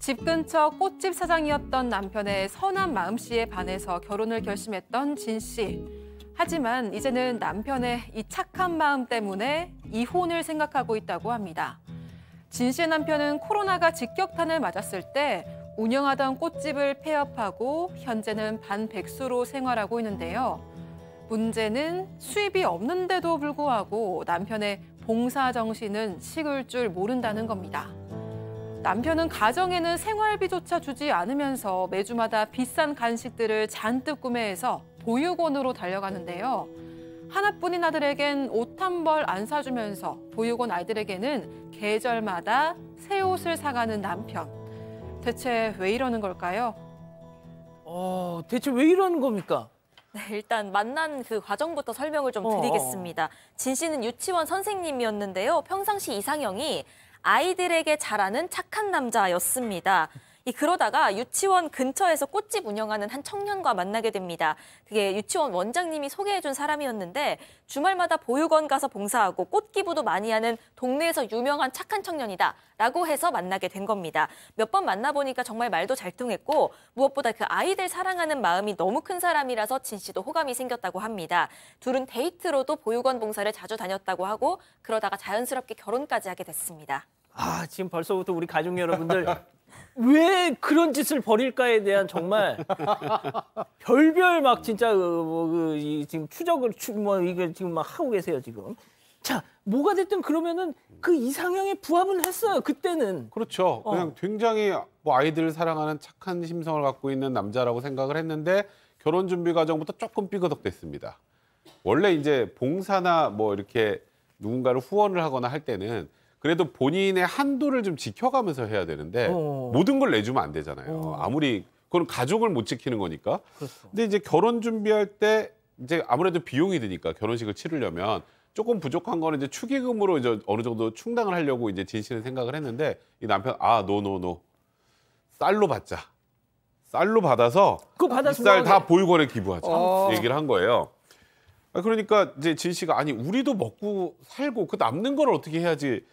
집 근처 꽃집 사장이었던 남편의 선한 마음씨에 반해서 결혼을 결심했던 진 씨. 하지만 이제는 남편의 이 착한 마음 때문에 이혼을 생각하고 있다고 합니다. 진 씨의 남편은 코로나가 직격탄을 맞았을 때 운영하던 꽃집을 폐업하고 현재는 반백수로 생활하고 있는데요. 문제는 수입이 없는데도 불구하고 남편의 봉사 정신은 식을 줄 모른다는 겁니다. 남편은 가정에는 생활비조차 주지 않으면서 매주마다 비싼 간식들을 잔뜩 구매해서 보육원으로 달려가는데요. 하나뿐인 아들에겐 옷 한 벌 안 사주면서 보육원 아이들에게는 계절마다 새 옷을 사가는 남편. 대체 왜 이러는 걸까요? 대체 왜 이러는 겁니까? 네, 일단 만난 그 과정부터 설명을 좀 드리겠습니다. 진 씨는 유치원 선생님이었는데요. 평상시 이상형이 아이들에게 잘하는 착한 남자였습니다. 그러다가 유치원 근처에서 꽃집 운영하는 한 청년과 만나게 됩니다. 그게 유치원 원장님이 소개해준 사람이었는데 주말마다 보육원 가서 봉사하고 꽃 기부도 많이 하는 동네에서 유명한 착한 청년이다라고 해서 만나게 된 겁니다. 몇 번 만나보니까 정말 말도 잘 통했고 무엇보다 그 아이들 사랑하는 마음이 너무 큰 사람이라서 진 씨도 호감이 생겼다고 합니다. 둘은 데이트로도 보육원 봉사를 자주 다녔다고 하고 그러다가 자연스럽게 결혼까지 하게 됐습니다. 지금 벌써부터 우리 가족 여러분들 왜 그런 짓을 벌일까에 대한 정말 별별 막 진짜 지금 추적을 이거 지금 막 하고 계세요 지금. 자, 뭐가 됐든 그러면은 그 이상형에 부합은 했어요 그때는. 그렇죠. 그냥 굉장히 뭐 아이들을 사랑하는 착한 심성을 갖고 있는 남자라고 생각을 했는데 결혼 준비 과정부터 조금 삐그덕댔습니다. 원래 이제 봉사나 뭐 이렇게 누군가를 후원을 하거나 할 때는 그래도 본인의 한도를 좀 지켜가면서 해야 되는데 모든 걸 내주면 안 되잖아요. 아무리 그건 가족을 못 지키는 거니까. 그렇죠. 근데 이제 결혼 준비할 때 이제 아무래도 비용이 드니까 결혼식을 치르려면 조금 부족한 거는 이제 축의금으로 이제 어느 정도 충당을 하려고 이제 진 씨는 생각을 했는데 이 남편 노 쌀로 받자. 쌀로 받아서 이 쌀 다 보육원에 기부하자. 얘기를 한 거예요. 그러니까 이제 진 씨가 아니 우리도 먹고 살고 그 남는 걸 어떻게 해야지.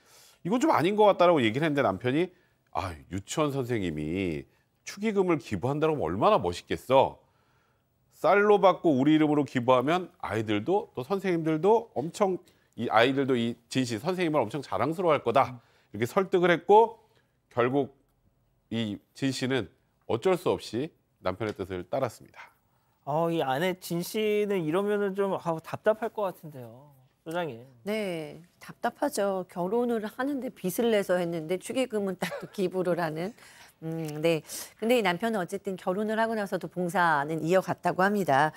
이건 좀 아닌 것 같다라고 얘기를 했는데 남편이 유치원 선생님이 축의금을 기부한다고 하면 얼마나 멋있겠어. 쌀로 받고 우리 이름으로 기부하면 아이들도 또 선생님들도 엄청 이 아이들도 이 진 씨 선생님을 엄청 자랑스러워할 거다. 이렇게 설득을 했고 결국 이 진 씨는 어쩔 수 없이 남편의 뜻을 따랐습니다. 이 아내 진 씨는 이러면은 좀 답답할 것 같은데요. 소장님. 네, 답답하죠. 결혼을 하는데 빚을 내서 했는데 축의금은 딱 또 기부를 하는. 네. 근데 이 남편은 어쨌든 결혼을 하고 나서도 봉사는 이어갔다고 합니다.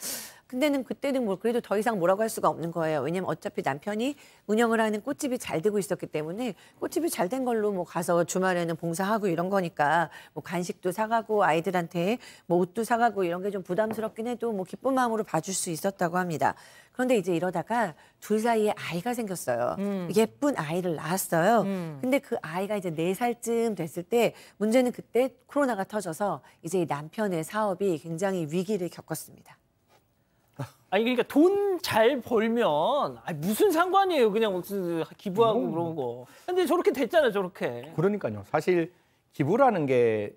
근데는 그때는 뭐 그래도 더 이상 뭐라고 할 수가 없는 거예요. 왜냐면 어차피 남편이 운영을 하는 꽃집이 잘 되고 있었기 때문에 꽃집이 잘 된 걸로 뭐 가서 주말에는 봉사하고 이런 거니까 뭐 간식도 사가고 아이들한테 뭐 옷도 사가고 이런 게 좀 부담스럽긴 해도 뭐 기쁜 마음으로 봐줄 수 있었다고 합니다. 그런데 이제 이러다가 둘 사이에 아이가 생겼어요. 예쁜 아이를 낳았어요. 근데 그 아이가 이제 4살쯤 됐을 때 문제는 그때 코로나가 터져서 이제 이 남편의 사업이 굉장히 위기를 겪었습니다. 그러니까 돈 잘 벌면 무슨 상관이에요. 그냥 무슨 기부하고 그런 거. 근데 저렇게 됐잖아요, 저렇게. 그러니까요. 사실 기부라는 게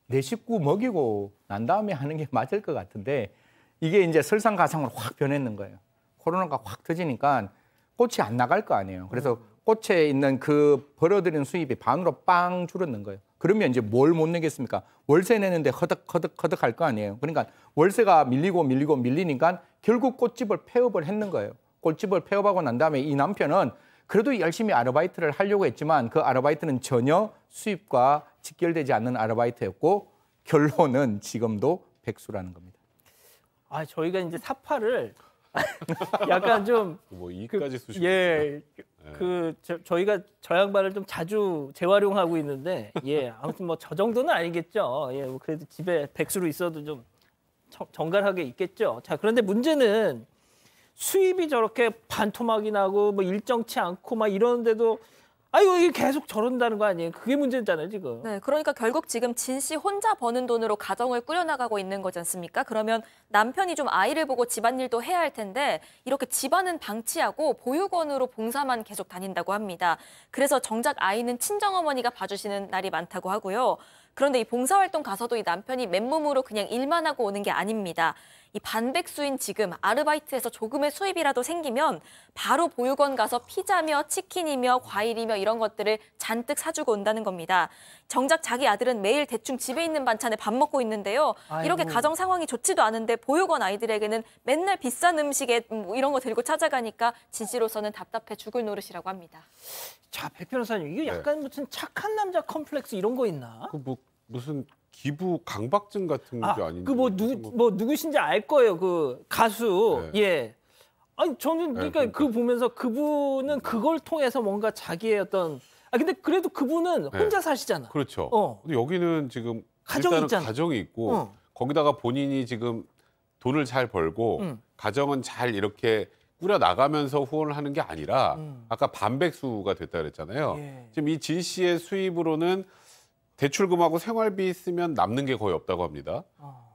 내 식구 먹이고 난 다음에 하는 게 맞을 것 같은데 이게 이제 설상가상으로 확 변했는 거예요. 코로나가 확 터지니까 꽃이 안 나갈 거 아니에요. 그래서 꽃에 있는 그 벌어들이는 수입이 반으로 빵 줄었는 거예요. 그러면 이제 뭘 못 내겠습니까? 월세 내는데 허덕허덕 할 거 아니에요. 그러니까 월세가 밀리니까 결국 꽃집을 폐업을 했는 거예요. 꽃집을 폐업하고 난 다음에 이 남편은 그래도 열심히 아르바이트를 하려고 했지만 그 아르바이트는 전혀 수입과 직결되지 않는 아르바이트였고 결론은 지금도 백수라는 겁니다. 저희가 이제 사파를 약간 좀 뭐 이까지 쑤시고 저희가 저 양반을 좀 자주 재활용하고 있는데 아무튼 뭐 저 정도는 아니겠죠. 뭐 그래도 집에 백수로 있어도 좀 정갈하게 있겠죠. 자, 그런데 문제는 수입이 저렇게 반토막이 나고 뭐 일정치 않고 막 이러는데도 이게 계속 저런다는 거 아니에요? 그게 문제잖아요, 지금. 네, 그러니까 결국 지금 진 씨 혼자 버는 돈으로 가정을 꾸려나가고 있는 거지 않습니까? 그러면 남편이 좀 아이를 보고 집안일도 해야 할 텐데 이렇게 집안은 방치하고 보육원으로 봉사만 계속 다닌다고 합니다. 그래서 정작 아이는 친정어머니가 봐주시는 날이 많다고 하고요. 그런데 이 봉사활동 가서도 이 남편이 맨몸으로 그냥 일만 하고 오는 게 아닙니다. 이 반백수인 지금 아르바이트에서 조금의 수입이라도 생기면 바로 보육원 가서 피자며 치킨이며 과일이며 이런 것들을 잔뜩 사주고 온다는 겁니다. 정작 자기 아들은 매일 대충 집에 있는 반찬에 밥 먹고 있는데요. 이렇게 아이고. 가정 상황이 좋지도 않은데 보육원 아이들에게는 맨날 비싼 음식에 뭐 이런 거 들고 찾아가니까 진 씨로서는 답답해 죽을 노릇이라고 합니다. 자, 백 변호사님, 이게 네. 약간 무슨 착한 남자 컴플렉스 이런 거 있나? 그 뭐 무슨 기부 강박증 같은 게 아닌지. 그 뭐 누구신지 알 거예요. 그 가수. 네. 예. 아니 저는 그러니까 그러니까. 그 보면서 그분은 그걸 통해서 뭔가 자기의 어떤 근데 그래도 그분은 네. 혼자 사시잖아. 그렇죠. 어. 근데 여기는 지금 가정이 일단은 있잖아. 가정이 있고 어. 거기다가 본인이 지금 돈을 잘 벌고 가정은 잘 이렇게 꾸려 나가면서 후원을 하는 게 아니라 아까 반백수가 됐다 그랬잖아요. 예. 지금 이 진 씨의 수입으로는 대출금하고 생활비 쓰면 남는 게 거의 없다고 합니다.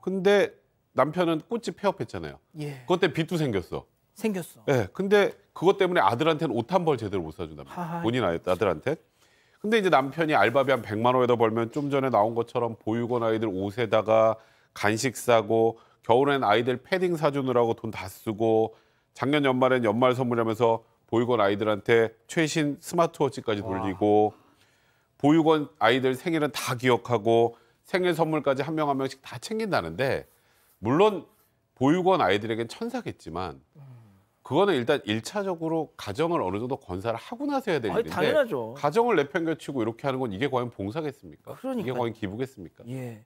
근데 남편은 꽃집 폐업했잖아요. 예. 그것 때문에 빚도 생겼어. 생겼어. 네, 근데 그것 때문에 아들한테는 옷 한 벌 제대로 못 사준답니다. 하하. 본인 아들한테. 근데 이제 남편이 알바비 한 100만 원에다 벌면 좀 전에 나온 것처럼 보육원 아이들 옷에다가 간식 사고 겨울엔 아이들 패딩 사주느라고 돈 다 쓰고 작년 연말엔 연말 선물하면서 보육원 아이들한테 최신 스마트워치까지 돌리고 보육원 아이들 생일은 다 기억하고 생일 선물까지 한 명 한 명씩 다 챙긴다는데 물론 보육원 아이들에겐 천사겠지만 그거는 일단 1차적으로 가정을 어느 정도 건사를 하고 나서 해야 될 아니, 일인데 당연하죠. 가정을 내팽겨치고 이렇게 하는 건 이게 과연 봉사겠습니까? 그러니까요. 이게 과연 기부겠습니까? 예.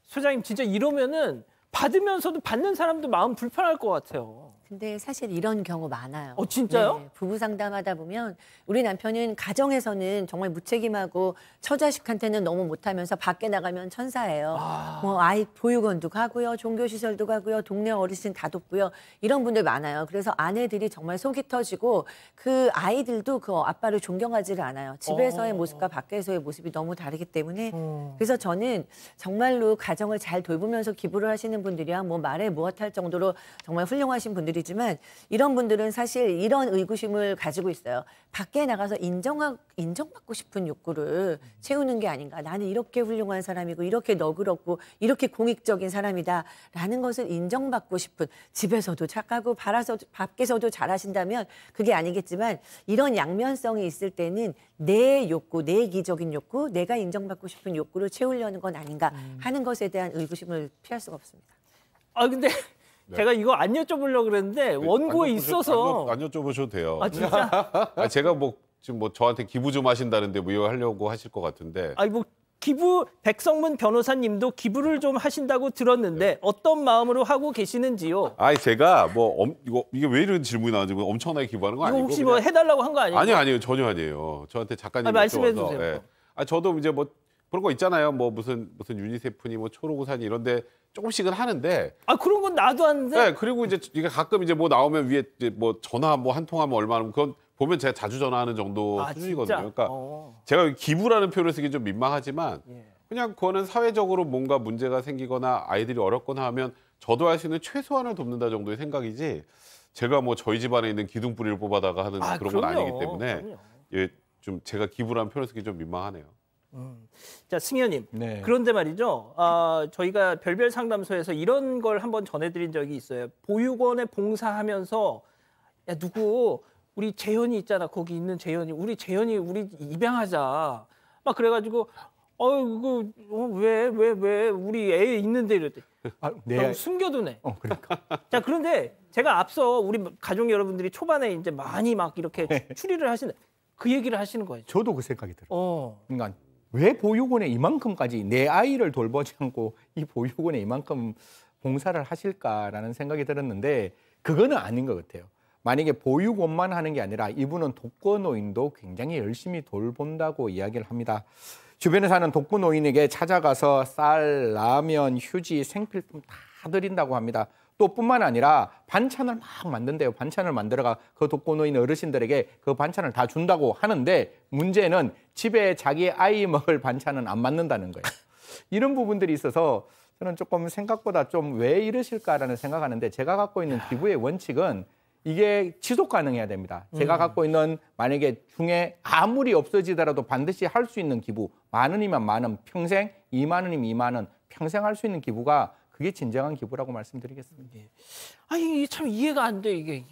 소장님 진짜 이러면은 받으면서도 받는 사람도 마음 불편할 것 같아요. 근데 사실 이런 경우 많아요. 진짜요? 네, 부부 상담하다 보면 우리 남편은 가정에서는 정말 무책임하고 처자식한테는 너무 못하면서 밖에 나가면 천사예요. 뭐 아이 보육원도 가고요, 종교시설도 가고요, 동네 어르신 다 돕고요. 이런 분들 많아요. 그래서 아내들이 정말 속이 터지고 그 아이들도 그 아빠를 존경하지를 않아요. 집에서의 모습과 밖에서의 모습이 너무 다르기 때문에 그래서 저는 정말로 가정을 잘 돌보면서 기부를 하시는 분들이야 뭐 말에 무엇할 정도로 정말 훌륭하신 분들이 지만 이런 분들은 사실 이런 의구심을 가지고 있어요. 밖에 나가서 인정받고 싶은 욕구를 채우는 게 아닌가. 나는 이렇게 훌륭한 사람이고 이렇게 너그럽고 이렇게 공익적인 사람이다라는 것을 인정받고 싶은 집에서도 착하고 밖에서도 잘하신다면 그게 아니겠지만 이런 양면성이 있을 때는 내 욕구, 내 기적인 욕구, 내가 인정받고 싶은 욕구를 채우려는 건 아닌가 하는 것에 대한 의구심을 피할 수가 없습니다. 근데 제가 이거 안 여쭤보려고 그랬는데 원고에 있어서 안 여쭤보셔도 돼요. 진짜? 제가 뭐 지금 뭐 저한테 기부 좀 하신다는데 뭐 이거 하려고 하실 것 같은데 뭐 기부 백성문 변호사님도 기부를 좀 하신다고 들었는데 어떤 마음으로 하고 계시는지요? 제가 뭐 이게 왜 이런 질문이 나왔는지 뭐 엄청나게 기부하는 거 이거 아니고 혹시 뭐 그냥- 해달라고 한 거 아니에요? 아니요 전혀 아니에요. 저한테 작가님이 말씀해 여쭤봐서, 주세요. 저도 이제 뭐 그런 거 있잖아요. 뭐 무슨 유니세프니 뭐 초록우산이 이런데 조금씩은 하는데. 그런 건 나도 하는데. 네, 그리고 이제 이게 가끔 이제 뭐 나오면 위에 이제 뭐 전화 뭐 한 통하면 얼마나 그건 보면 제가 자주 전화하는 정도 수준이거든요. 진짜? 그러니까 제가 기부라는 표현을 쓰기 좀 민망하지만 예. 그냥 그거는 사회적으로 뭔가 문제가 생기거나 아이들이 어렵거나 하면 저도 할 수 있는 최소한을 돕는다 정도의 생각이지 제가 뭐 저희 집안에 있는 기둥뿌리를 뽑아다가 하는 그런 건 아니기 때문에 그럼요. 예, 좀 제가 기부라는 표현을 쓰기 좀 민망하네요. 자, 승현님. 네. 그런데 말이죠. 저희가 별별 상담소에서 이런 걸 한번 전해드린 적이 있어요. 보육원에 봉사하면서 야 누구 우리 재현이 있잖아. 거기 있는 재현이 우리 입양하자. 막 그래가지고 왜 우리 애 있는데 이랬대. 네. 숨겨두네. 그러니까. 자, 그런데 제가 앞서 우리 가족 여러분들이 초반에 이제 많이 막 이렇게 추리를 하시는 그 얘기를 하시는 거예요. 저도 그 생각이 들어요. 그러니까 왜 보육원에 이만큼까지 내 아이를 돌보지 않고 이 보육원에 이만큼 봉사를 하실까라는 생각이 들었는데 그거는 아닌 것 같아요. 만약에 보육원만 하는 게 아니라 이분은 독거노인도 굉장히 열심히 돌본다고 이야기를 합니다. 주변에 사는 독거노인에게 찾아가서 쌀, 라면, 휴지, 생필품 다 드린다고 합니다. 또 뿐만 아니라 반찬을 막 만든대요. 반찬을 만들어가 그 독거노인 어르신들에게 그 반찬을 다 준다고 하는데 문제는 집에 자기 아이 먹을 반찬은 안 맞는다는 거예요. 이런 부분들이 있어서 저는 조금 생각보다 좀 왜 이러실까라는 생각하는데 제가 갖고 있는 기부의 원칙은 이게 지속 가능해야 됩니다. 제가 갖고 있는 만약에 중에 아무리 없어지더라도 반드시 할 수 있는 기부, 10,000원이면 10,000원, 평생 20,000원이면 20,000원, 평생 할 수 있는 기부가 그게 진정한 기부라고 말씀드리겠습니다. 아니 참 이해가 안 돼 이게.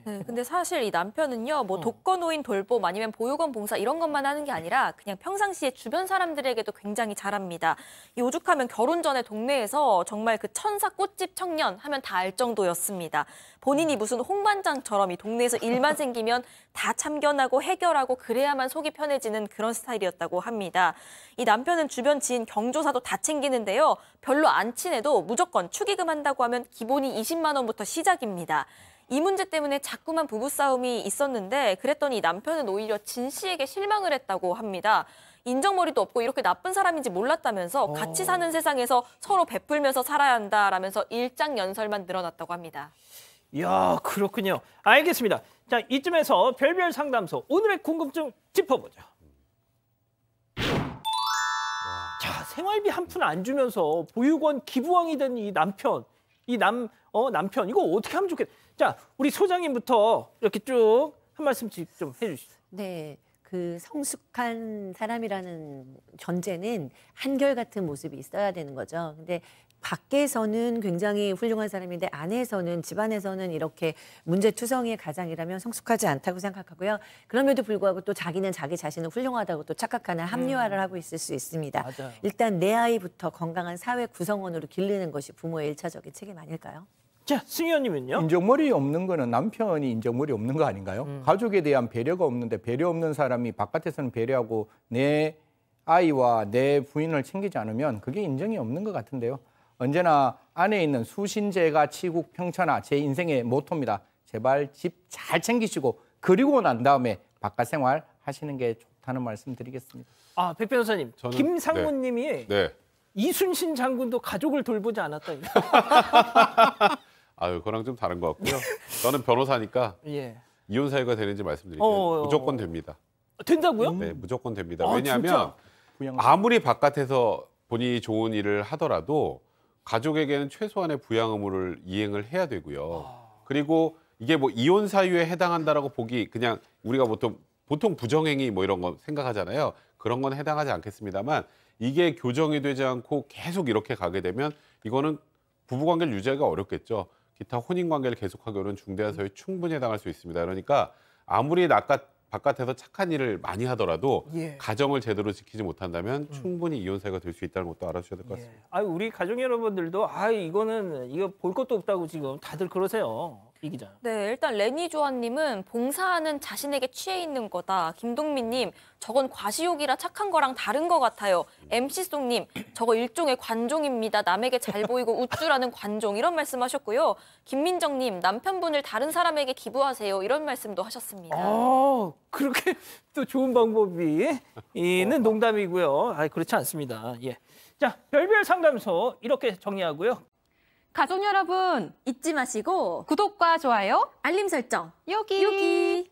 네, 근데 사실 이 남편은요, 뭐 독거노인 돌봄 아니면 보육원 봉사 이런 것만 하는 게 아니라 그냥 평상시에 주변 사람들에게도 굉장히 잘합니다. 이 오죽하면 결혼 전에 동네에서 정말 그 천사 꽃집 청년 하면 다 알 정도였습니다. 본인이 무슨 홍반장처럼 이 동네에서 일만 생기면 다 참견하고 해결하고 그래야만 속이 편해지는 그런 스타일이었다고 합니다. 이 남편은 주변 지인 경조사도 다 챙기는데요. 별로 안 친해도 무조건 축의금 한다고 하면 기본이 20만 원부터 시작입니다. 이 문제 때문에 자꾸만 부부싸움이 있었는데 그랬더니 이 남편은 오히려 진 씨에게 실망을 했다고 합니다. 인정머리도 없고 이렇게 나쁜 사람인지 몰랐다면서 같이 사는 세상에서 서로 베풀면서 살아야 한다라면서 일장연설만 늘어났다고 합니다. 이야, 그렇군요. 알겠습니다. 자, 이쯤에서 별별 상담소 오늘의 궁금증 짚어보죠. 자, 생활비 한 푼 안 주면서 보육원 기부왕이 된 이 남편. 남편 이거 어떻게 하면 좋겠? 자, 우리 소장님부터 이렇게 쭉 한 말씀씩 좀 해주시죠. 네. 그 성숙한 사람이라는 전제는 한결같은 모습이 있어야 되는 거죠. 근데 밖에서는 굉장히 훌륭한 사람인데 안에서는 집안에서는 이렇게 문제투성이의 가장이라면 성숙하지 않다고 생각하고요. 그럼에도 불구하고 또 자기는 자기 자신을 훌륭하다고 또 착각하는 합리화를 하고 있을 수 있습니다. 맞아요. 일단 내 아이부터 건강한 사회 구성원으로 기르는 것이 부모의 일차적인 책임 아닐까요? 자, 승 의원님은요? 인정머리 없는 거는 남편이 인정머리 없는 거 아닌가요? 가족에 대한 배려가 없는데 배려 없는 사람이 바깥에서는 배려하고 내 아이와 내 부인을 챙기지 않으면 그게 인정이 없는 것 같은데요. 언제나 안에 있는 수신제가 치국 평천하 제 인생의 모토입니다. 제발 집 잘 챙기시고 그리고 난 다음에 바깥 생활 하시는 게 좋다는 말씀 드리겠습니다. 아, 백 변호사님, 저는- 김상무님이 네. 이순신 장군도 가족을 돌보지 않았다. 아유, 그거랑 좀 다른 것 같고요. 저는 변호사니까 예. 이혼 사유가 되는지 말씀드릴게요. 무조건 됩니다. 된다고요? 네, 무조건 됩니다. 아, 왜냐하면 진짜? 부양- 아무리 바깥에서 본인이 좋은 일을 하더라도 가족에게는 최소한의 부양 의무를 이행을 해야 되고요. 그리고 이게 뭐 이혼 사유에 해당한다라고 보기 그냥 우리가 보통 부정행위 뭐 이런 거 생각하잖아요. 그런 건 해당하지 않겠습니다만 이게 교정이 되지 않고 계속 이렇게 가게 되면 이거는 부부관계를 유지하기가 어렵겠죠. 기타 혼인관계를 계속하기로는 중대한 사유에 충분히 해당할 수 있습니다. 그러니까 아무리 바깥에서 착한 일을 많이 하더라도 예. 가정을 제대로 지키지 못한다면 충분히 이혼 사유가 될 수 있다는 것도 알아주셔야 될 것 같습니다. 예. 아, 우리 가족 여러분들도 이거 볼 것도 없다고 지금 다들 그러세요. 이 기자. 네, 일단 레니조아님은 봉사하는 자신에게 취해 있는 거다. 김동민님, 저건 과시욕이라 착한 거랑 다른 것 같아요. MC송님, 저거 일종의 관종입니다. 남에게 잘 보이고 우쭐하는 관종 이런 말씀하셨고요. 김민정님, 남편분을 다른 사람에게 기부하세요. 이런 말씀도 하셨습니다. 그렇게 또 좋은 방법이 있는 농담이고요. 그렇지 않습니다. 예. 자, 별별 상담소 이렇게 정리하고요. 가족 여러분, 잊지 마시고 구독과 좋아요 알림 설정 여기.